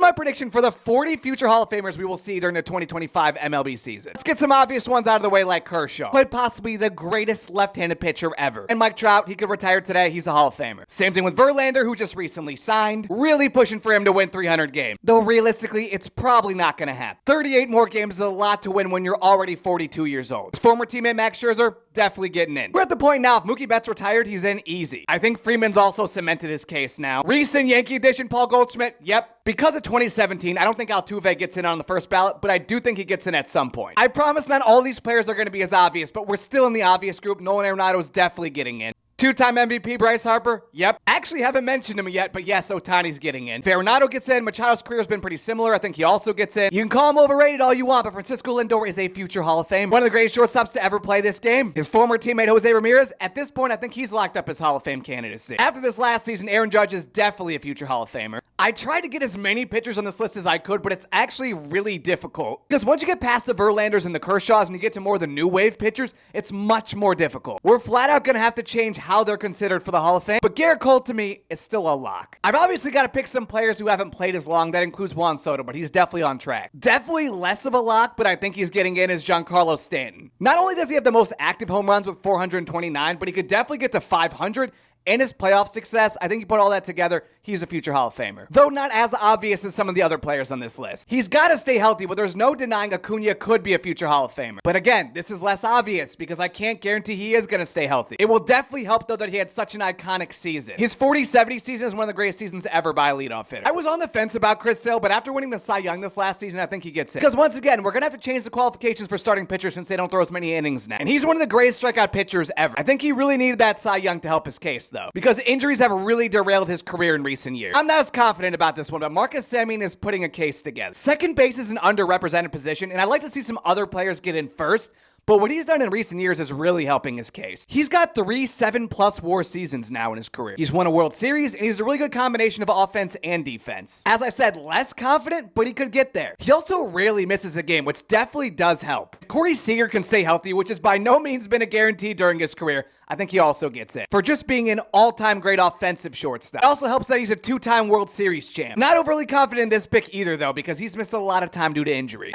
my prediction for the 40 future Hall of Famers we will see during the 2025 MLB season. Let's get some obvious ones out of the way, like Kershaw, quite possibly the greatest left-handed pitcher ever. And Mike Trout, he could retire today, he's a Hall of Famer. Same thing with Verlander, who just recently signed, really pushing for him to win 300 games. Though realistically, it's probably not gonna happen. 38 more games is a lot to win when you're already 42 years old. His former teammate Max Scherzer, definitely getting in. We're at the point now, if Mookie Betts retired, he's in easy. I think Freeman's also cemented his case now. Recent Yankee addition, Paul Goldschmidt, yep. Because of 2017, I don't think Altuve gets in on the first ballot, but I do think he gets in at some point. I promise not all these players are going to be as obvious, but we're still in the obvious group. Nolan Arenado is definitely getting in. Two-time MVP Bryce Harper, yep. Actually haven't mentioned him yet, but yes, Ohtani's getting in. Arenado gets in. Machado's career has been pretty similar. I think he also gets in. You can call him overrated all you want, but Francisco Lindor is a future Hall of Fame. One of the greatest shortstops to ever play this game. His former teammate Jose Ramirez, at this point, I think he's locked up his Hall of Fame candidacy. After this last season, Aaron Judge is definitely a future Hall of Famer. I tried to get as many pitchers on this list as I could, but it's actually really difficult. Because once you get past the Verlanders and the Kershaws and you get to more of the new wave pitchers, it's much more difficult. We're flat out going to have to change how they're considered for the Hall of Fame, but Garrett Cole to me is still a lock. I've obviously got to pick some players who haven't played as long. That includes Juan Soto, but he's definitely on track. Definitely less of a lock, but I think he's getting in as Giancarlo Stanton. Not only does he have the most active home runs with 429, but he could definitely get to 500. And his playoff success, I think you put all that together, he's a future Hall of Famer. Though not as obvious as some of the other players on this list. He's got to stay healthy, but there's no denying Acuna could be a future Hall of Famer. But again, this is less obvious because I can't guarantee he is going to stay healthy. It will definitely help, though, that he had such an iconic season. His 40-70 season is one of the greatest seasons ever by a leadoff hitter. I was on the fence about Chris Sale, but after winning the Cy Young this last season, I think he gets it. Because once again, we're going to have to change the qualifications for starting pitchers since they don't throw as many innings now. And he's one of the greatest strikeout pitchers ever. I think he really needed that Cy Young to help his case, though. Because injuries have really derailed his career in recent years. I'm not as confident about this one, but Marcus Semien is putting a case together. Second base is an underrepresented position, and I'd like to see some other players get in first. But what he's done in recent years is really helping his case. He's got 3 7+ WAR seasons now in his career. He's won a World Series, and he's a really good combination of offense and defense. As I said, less confident, but he could get there. He also rarely misses a game, which definitely does help. If Corey Seager can stay healthy, which has by no means been a guarantee during his career, I think he also gets it. For just being an all-time great offensive shortstop. It also helps that he's a 2-time World Series champ. Not overly confident in this pick either, though, because he's missed a lot of time due to injury.